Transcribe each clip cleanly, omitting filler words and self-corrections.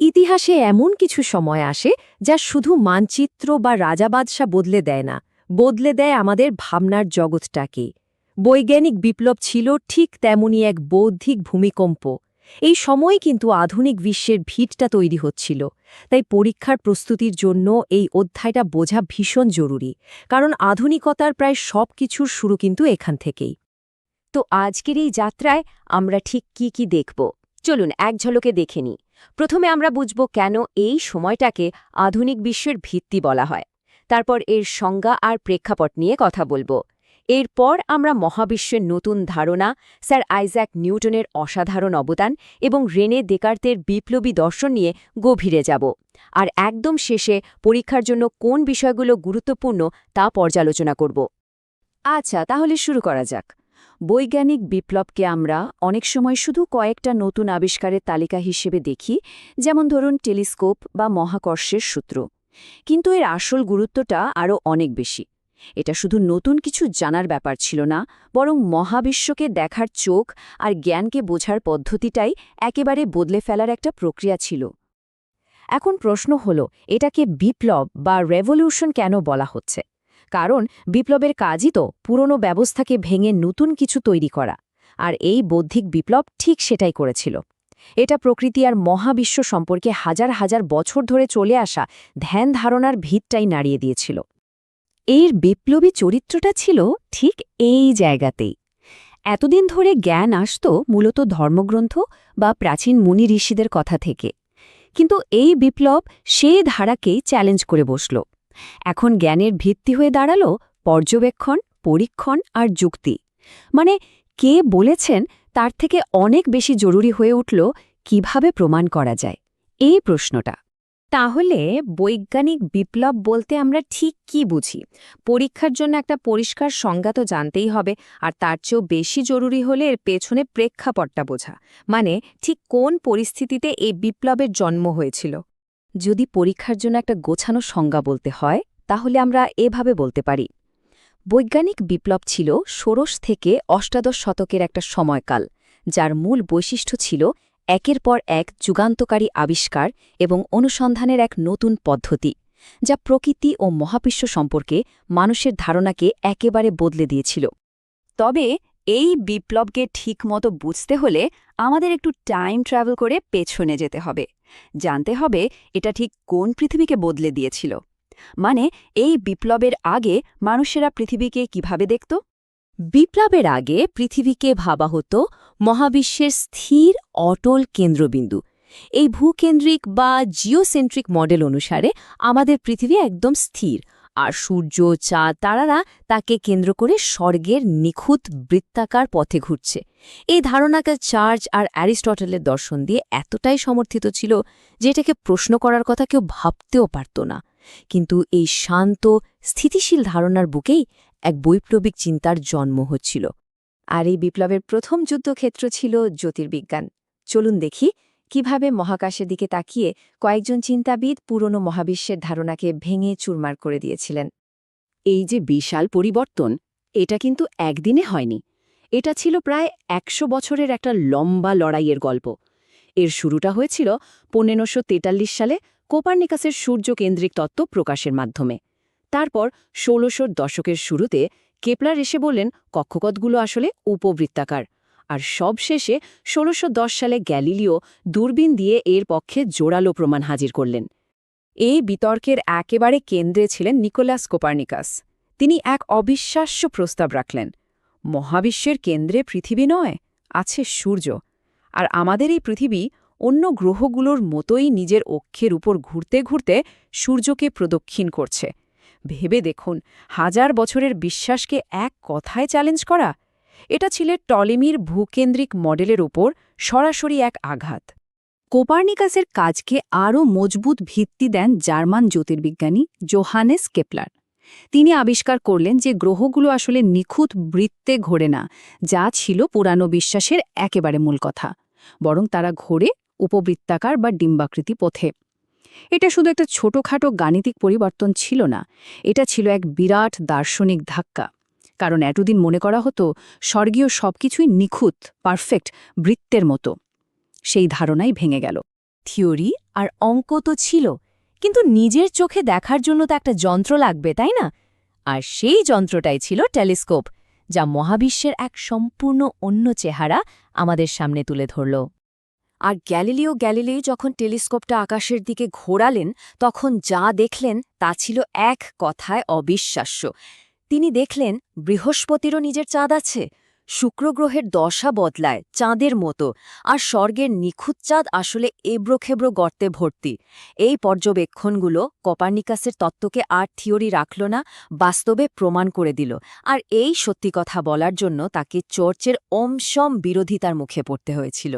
ইতিহাসে এমন কিছু সময় আসে যা শুধু মানচিত্র বা রাজাবাদশাহ বদলে দেয় না, বদলে দেয় আমাদের ভাবনার জগৎটাকে। বৈজ্ঞানিক বিপ্লব ছিল ঠিক তেমনি এক বৌদ্ধিক ভূমিকম্প। এই সময় কিন্তু আধুনিক বিশ্বের ভিতটা তৈরি হচ্ছিল। তাই পরীক্ষার প্রস্তুতির জন্য এই অধ্যায়টা বোঝা ভীষণ জরুরি, কারণ আধুনিকতার প্রায় সব কিছুর শুরু কিন্তু এখান থেকেই। তো আজকের এই যাত্রায় আমরা ঠিক কি কি দেখব, চলুন এক ঝলকে দেখে নিই। প্রথমে আমরা বুঝব কেন এই সময়টাকে আধুনিক বিশ্বের ভিত্তি বলা হয়। তারপর এর সংজ্ঞা আর প্রেক্ষাপট নিয়ে কথা বলবো। এরপর আমরা মহাবিশ্বের নতুন ধারণা, স্যার আইজ্যাক নিউটনের অসাধারণ অবদান এবং রেনে দেকার্তের বিপ্লবী দর্শন নিয়ে গভীরে যাব। আর একদম শেষে পরীক্ষার জন্য কোন বিষয়গুলো গুরুত্বপূর্ণ তা পর্যালোচনা করব। আচ্ছা, তাহলে শুরু করা যাক। বৈজ্ঞানিক বিপ্লবকে আমরা অনেক সময় শুধু কয়েকটা নতুন আবিষ্কারের তালিকা হিসেবে দেখি, যেমন ধরুন টেলিস্কোপ বা মহাকর্ষের সূত্র। কিন্তু এর আসল গুরুত্বটা আরও অনেক বেশি। এটা শুধু নতুন কিছু জানার ব্যাপার ছিল না, বরং মহাবিশ্বকে দেখার চোখ আর জ্ঞানকে বোঝার পদ্ধতিটাই একেবারে বদলে ফেলার একটা প্রক্রিয়া ছিল। এখন প্রশ্ন হল, এটাকে বিপ্লব বা রেভলিউশন কেন বলা হচ্ছে? কারণ বিপ্লবের কাজই তো পুরনো ব্যবস্থাকে ভেঙে নতুন কিছু তৈরি করা। আর এই বৌদ্ধিক বিপ্লব ঠিক সেটাই করেছিল। এটা প্রকৃতি আর মহাবিশ্ব সম্পর্কে হাজার হাজার বছর ধরে চলে আসা ধ্যান ধারণার ভিতটাই নাড়িয়ে দিয়েছিল। এর বিপ্লবী চরিত্রটা ছিল ঠিক এই জায়গাতেই। এতদিন ধরে জ্ঞান আসত মূলত ধর্মগ্রন্থ বা প্রাচীন মুনি ঋষিদের কথা থেকে, কিন্তু এই বিপ্লব সেই ধারাকেই চ্যালেঞ্জ করে বসল। এখন জ্ঞানের ভিত্তি হয়ে দাঁড়ালো পর্যবেক্ষণ, পরীক্ষণ আর যুক্তি। মানে কে বলেছেন তার থেকে অনেক বেশি জরুরি হয়ে উঠল কিভাবে প্রমাণ করা যায়, এই প্রশ্নটা। তাহলে বৈজ্ঞানিক বিপ্লব বলতে আমরা ঠিক কি বুঝি? পরীক্ষার জন্য একটা পরিষ্কার সংজ্ঞা তো জানতেই হবে, আর তার চেয়েও বেশি জরুরি হলে এর পেছনে প্রেক্ষাপটটা বোঝা। মানে ঠিক কোন পরিস্থিতিতে এই বিপ্লবের জন্ম হয়েছিল। যদি পরীক্ষার জন্য একটা গোছানো সংজ্ঞা বলতে হয়, তাহলে আমরা এভাবে বলতে পারি। বৈজ্ঞানিক বিপ্লব ছিল ষোড়শ থেকে অষ্টাদশ শতকের একটা সময়কাল, যার মূল বৈশিষ্ট্য ছিল একের পর এক যুগান্তকারী আবিষ্কার এবং অনুসন্ধানের এক নতুন পদ্ধতি, যা প্রকৃতি ও মহাবিশ্ব সম্পর্কে মানুষের ধারণাকে একেবারে বদলে দিয়েছিল। তবে এই বিপ্লবকে ঠিকমতো বুঝতে হলে আমাদের একটু টাইম ট্রাভেল করে পেছনে যেতে হবে। জানতে হবে এটা ঠিক কোন পৃথিবীকে বদলে দিয়েছিল। মানে এই বিপ্লবের আগে মানুষেরা পৃথিবীকে কিভাবে দেখত? বিপ্লবের আগে পৃথিবীকে ভাবা হতো মহাবিশ্বের স্থির অটল কেন্দ্রবিন্দু। এই ভূকেন্দ্রিক বা জিওসেন্ট্রিক মডেল অনুসারে আমাদের পৃথিবী একদম স্থির, আর সূর্য, চাঁদ, তারারা তাকে কেন্দ্র করে স্বর্গের নিখুঁত বৃত্তাকার পথে ঘুরছে। এই ধারণাকে চার্চ আর অ্যারিস্টটলের দর্শন দিয়ে এতটাই সমর্থিত ছিল যে এটাকে প্রশ্ন করার কথা কেউ ভাবতেও পারত না। কিন্তু এই শান্ত, স্থিতিশীল ধারণার বুকেই এক বৈপ্লবিক চিন্তার জন্ম হচ্ছিল। আর এই বিপ্লবের প্রথম যুদ্ধক্ষেত্র ছিল জ্যোতির্বিজ্ঞান। চলুন দেখি কিভাবে মহাকাশের দিকে তাকিয়ে কয়েকজন চিন্তাবিদ পুরনো মহাবিশ্বের ধারণাকে ভেঙে চুরমার করে দিয়েছিলেন। এই যে বিশাল পরিবর্তন, এটা কিন্তু একদিনে হয়নি। এটা ছিল প্রায় ১০০ বছরের একটা লম্বা লড়াইয়ের গল্প। এর শুরুটা হয়েছিল ১৫৪৩ সালে কোপার্নিকাসের সূর্যকেন্দ্রিক তত্ত্ব প্রকাশের মাধ্যমে। তারপর ১৬০০ দশকের শুরুতে কেপলার এসে বললেন কক্ষপথগুলো আসলে উপবৃত্তাকার। আর সবশেষে ১৬১০ সালে গ্যালিলিও দূরবীন দিয়ে এর পক্ষে জোরালো প্রমাণ হাজির করলেন। এই বিতর্কের একেবারে কেন্দ্রে ছিলেন নিকোলাস কোপার্নিকাস। তিনি এক অবিশ্বাস্য প্রস্তাব রাখলেন। মহাবিশ্বের কেন্দ্রে পৃথিবী নয়, আছে সূর্য। আর আমাদের এই পৃথিবী অন্য গ্রহগুলোর মতোই নিজের অক্ষের উপর ঘুরতে ঘুরতে সূর্যকে প্রদক্ষিণ করছে। ভেবে দেখুন, হাজার বছরের বিশ্বাসকে এক কথায় চ্যালেঞ্জ করা। এটা ছিল টলেমির ভূকেন্দ্রিক মডেলের উপর সরাসরি এক আঘাত। কোপার্নিকাসের কাজকে আরও মজবুত ভিত্তি দেন জার্মান জ্যোতির্বিজ্ঞানী জোহানেস কেপলার। তিনি আবিষ্কার করলেন যে গ্রহগুলো আসলে নিখুঁত বৃত্তে ঘোরে না, যা ছিল পুরানো বিশ্বাসের একেবারে মূল কথা, বরং তারা ঘোরে উপবৃত্তাকার বা ডিম্বাকৃতি পথে। এটা শুধু একটা ছোটখাটো গাণিতিক পরিবর্তন ছিল না, এটা ছিল এক বিরাট দার্শনিক ধাক্কা। কারণ এতদিন মনে করা হতো স্বর্গীয় সবকিছুই নিখুঁত, পারফেক্ট বৃত্তের মতো। সেই ধারণাই ভেঙে গেল। থিওরি আর অঙ্ক তো ছিল, কিন্তু নিজের চোখে দেখার জন্য তো একটা যন্ত্র লাগবে, তাই না? আর সেই যন্ত্রটাই ছিল টেলিস্কোপ, যা মহাবিশ্বের এক সম্পূর্ণ অন্য চেহারা আমাদের সামনে তুলে ধরল। আর গ্যালিলিও যখন টেলিস্কোপটা আকাশের দিকে ঘোরালেন, তখন যা দেখলেন তা ছিল এক কথায় অবিশ্বাস্য। তিনি দেখলেন বৃহস্পতিরও নিজের চাঁদ আছে, শুক্র গ্রহের দশা বদলায় চাঁদের মতো, আর স্বর্গের নিখুঁত চাঁদ আসলে এবড়োখেবড়ো গর্তে ভর্তি। এই পর্যবেক্ষণগুলো কোপার্নিকাসের তত্ত্বকে আর থিওরি রাখল না, বাস্তবে প্রমাণ করে দিল। আর এই সত্যি কথা বলার জন্য তাকে চর্চের অমসম বিরোধিতার মুখে পড়তে হয়েছিল।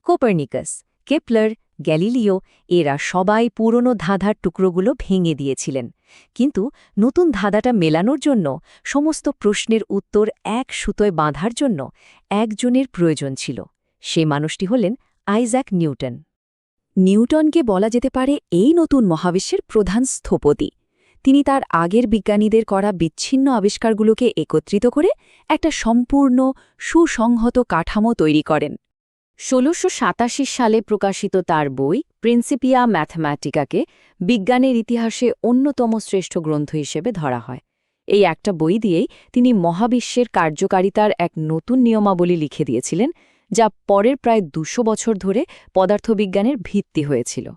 কোপার্নিকাস, কেপলার, গ্যালিলিও এরা সবাই পুরনো ধাঁধার টুকরোগুলো ভেঙে দিয়েছিলেন, কিন্তু নতুন ধাঁধাটা মেলানোর জন্য, সমস্ত প্রশ্নের উত্তর এক সুতোয় বাঁধার জন্য একজনের প্রয়োজন ছিল। সে মানুষটি হলেন আইজ্যাক নিউটন। নিউটনকে বলা যেতে পারে এই নতুন মহাবিশ্বের প্রধান স্থপতি। তিনি তার আগের বিজ্ঞানীদের করা বিচ্ছিন্ন আবিষ্কারগুলোকে একত্রিত করে একটা সম্পূর্ণ সুসংহত কাঠামো তৈরি করেন। ১৬৮৭ সালে প্রকাশিত তার বই প্রিন্সিপিয়া ম্যাথমেটিকাকে বিজ্ঞানের ইতিহাসে অন্যতম শ্রেষ্ঠ গ্রন্থ হিসেবে ধরা হয়। এই একটা বই দিয়েই তিনি মহাবিশ্বের কার্যকারিতার এক নতুন নিয়মাবলী লিখে দিয়েছিলেন, যা পরের প্রায় ২০০ বছর ধরে পদার্থবিজ্ঞানের ভিত্তি হয়েছিল।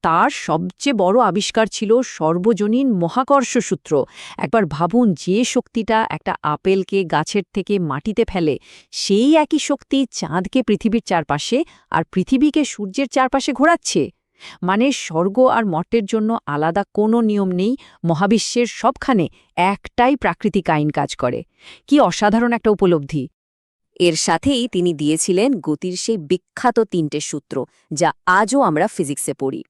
তার সবচেয়ে বড় আবিষ্কার ছিল সর্বজনীন মহাকর্ষ সূত্র। একবার ভাবুন, যে শক্তিটা একটা আপেলকে গাছের থেকে মাটিতে ফেলে, সেই একই শক্তি চাঁদকে পৃথিবীর চারপাশে আর পৃথিবীকে সূর্যের চারপাশে ঘোরাচ্ছে। মানে স্বর্গ আর মর্তের জন্য আলাদা কোনো নিয়ম নেই, মহাবিশ্বের সবখানে একটাই প্রাকৃতিক আইন কাজ করে। কি অসাধারণ একটা উপলব্ধি! এর সাথেই তিনি দিয়েছিলেন গতির সেই বিখ্যাত ৩টে সূত্র, যা আজও আমরা ফিজিক্সে পড়ি।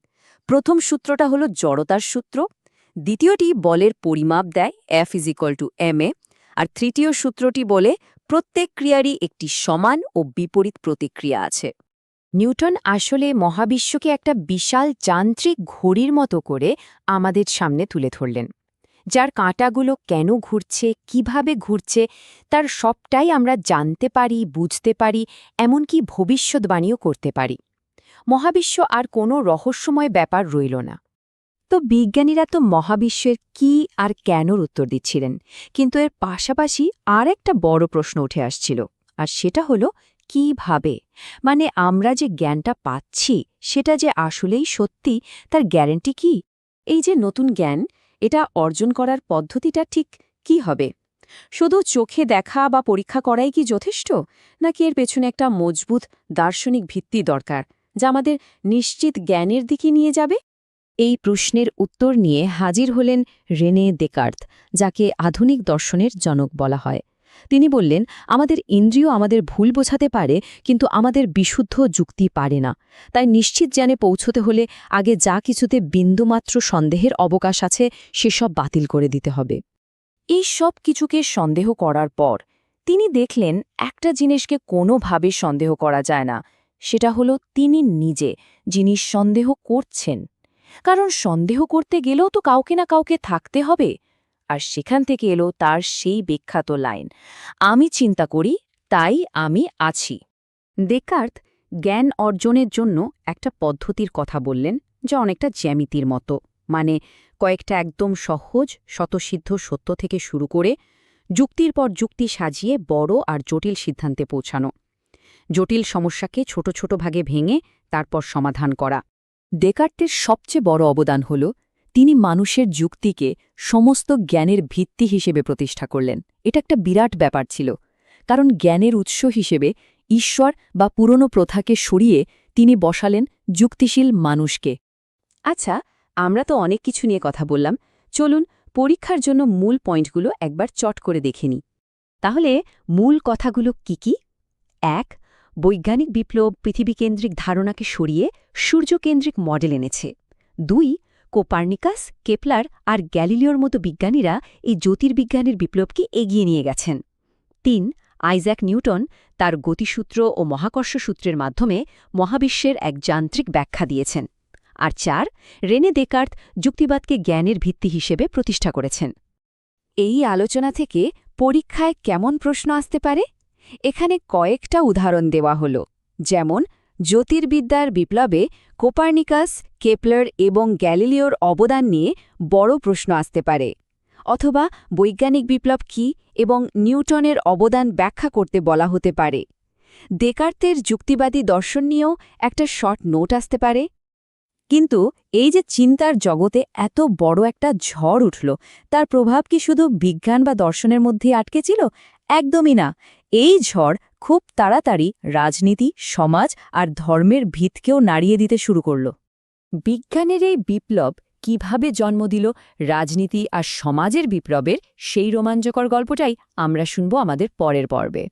প্রথম সূত্রটা হলো জড়তার সূত্র, দ্বিতীয়টি বলের পরিমাপ দেয় F=ma, আর তৃতীয় সূত্রটি বলে প্রত্যেক ক্রিয়ারই একটি সমান ও বিপরীত প্রতিক্রিয়া আছে। নিউটন আসলে মহাবিশ্বকে একটা বিশাল যান্ত্রিক ঘড়ির মতো করে আমাদের সামনে তুলে ধরলেন, যার কাঁটাগুলো কেন ঘুরছে, কিভাবে ঘুরছে, তার সবটাই আমরা জানতে পারি, বুঝতে পারি, এমনকি ভবিষ্যদ্বাণীও করতে পারি। মহাবিশ্ব আর কোনো রহস্যময় ব্যাপার রইল না। তো বিজ্ঞানীরা তো মহাবিশ্বের কি আর কেনর উত্তর দিচ্ছিলেন, কিন্তু এর পাশাপাশি আর একটা বড় প্রশ্ন উঠে আসছিল, আর সেটা হলো কিভাবে। মানে আমরা যে জ্ঞানটা পাচ্ছি সেটা যে আসলেই সত্যি, তার গ্যারান্টি কি? এই যে নতুন জ্ঞান, এটা অর্জন করার পদ্ধতিটা ঠিক কি হবে? শুধু চোখে দেখা বা পরীক্ষা করাই কি যথেষ্ট, নাকি এর পেছনে একটা মজবুত দার্শনিক ভিত্তি দরকার, যা আমাদের নিশ্চিত জ্ঞানের দিকে নিয়ে যাবে? এই প্রশ্নের উত্তর নিয়ে হাজির হলেন রেনে দেকার্ত, যাকে আধুনিক দর্শনের জনক বলা হয়। তিনি বললেন, আমাদের ইন্দ্রিয় আমাদের ভুল বোঝাতে পারে, কিন্তু আমাদের বিশুদ্ধ যুক্তি পারে না। তাই নিশ্চিত জ্ঞানে পৌঁছতে হলে আগে যা কিছুতে বিন্দুমাত্র সন্দেহের অবকাশ আছে সেসব বাতিল করে দিতে হবে। এই সব কিছুকে সন্দেহ করার পর তিনি দেখলেন একটা জিনিসকে কোনোভাবে সন্দেহ করা যায় না, সেটা হলো তিনি নিজে, যিনি সন্দেহ করছেন। কারণ সন্দেহ করতে গেলেও তো কাউকে না কাউকে থাকতে হবে। আর সেখান থেকে এলো তার সেই বিখ্যাত লাইন, আমি চিন্তা করি, তাই আমি আছি। দেকার্ত জ্ঞান অর্জনের জন্য একটা পদ্ধতির কথা বললেন, যা অনেকটা জ্যামিতির মতো। মানে কয়েকটা একদম সহজ স্বতঃসিদ্ধ সত্য থেকে শুরু করে যুক্তির পর যুক্তি সাজিয়ে বড় আর জটিল সিদ্ধান্তে পৌঁছানো। জটিল সমস্যাকে ছোট ছোট ভাগে ভেঙে তারপর সমাধান করা। দেকার্তের সবচেয়ে বড় অবদান হল তিনি মানুষের যুক্তিকে সমস্ত জ্ঞানের ভিত্তি হিসেবে প্রতিষ্ঠা করলেন। এটা একটা বিরাট ব্যাপার ছিল, কারণ জ্ঞানের উৎস হিসেবে ঈশ্বর বা পুরনো প্রথাকে সরিয়ে তিনি বসালেন যুক্তিশীল মানুষকে। আচ্ছা, আমরা তো অনেক কিছু নিয়ে কথা বললাম, চলুন পরীক্ষার জন্য মূল পয়েন্টগুলো একবার চট করে দেখে নিই। তাহলে মূল কথাগুলো কি কি? ১. বৈজ্ঞানিক বিপ্লব পৃথিবীকেন্দ্রিক ধারণাকে সরিয়ে সূর্যকেন্দ্রিক মডেল এনেছে। ২. কোপার্নিকাস, কেপলার আর গ্যালিলিওর মতো বিজ্ঞানীরা এই জ্যোতির্বিজ্ঞানের বিপ্লবকে এগিয়ে নিয়ে গেছেন। ৩. আইজ্যাক নিউটন তার গতিসূত্র ও মহাকর্ষ সূত্রের মাধ্যমে মহাবিশ্বের এক যান্ত্রিক ব্যাখ্যা দিয়েছেন। আর ৪. রেনে দেকার্ত যুক্তিবাদকে জ্ঞানের ভিত্তি হিসেবে প্রতিষ্ঠা করেছেন। এই আলোচনা থেকে পরীক্ষায় কেমন প্রশ্ন আসতে পারে? এখানে কয়েকটা উদাহরণ দেওয়া হল, যেমন জ্যোতির্বিদ্যার বিপ্লবে কোপার্নিকাস, কেপলার এবং গ্যালিলিওর অবদান নিয়ে বড় প্রশ্ন আসতে পারে। অথবা বৈজ্ঞানিক বিপ্লব কী এবং নিউটনের অবদান ব্যাখ্যা করতে বলা হতে পারে। দেকার্তের যুক্তিবাদী দর্শন নিয়েও একটা শর্ট নোট আসতে পারে। কিন্তু এই যে চিন্তার জগতে এত বড় একটা ঝড় উঠল, তার প্রভাব কি শুধু বিজ্ঞান বা দর্শনের মধ্যেই আটকে ছিল? একদমই না। এই ঝড় খুব তাড়াতাড়ি রাজনীতি, সমাজ আর ধর্মের ভিতকেও নাড়িয়ে দিতে শুরু করল। বিজ্ঞানের এই বিপ্লব কিভাবে জন্ম দিল রাজনীতি আর সমাজের বিপ্লবের, সেই রোমাঞ্চকর গল্পটাই আমরা শুনব আমাদের পরের পর্বে।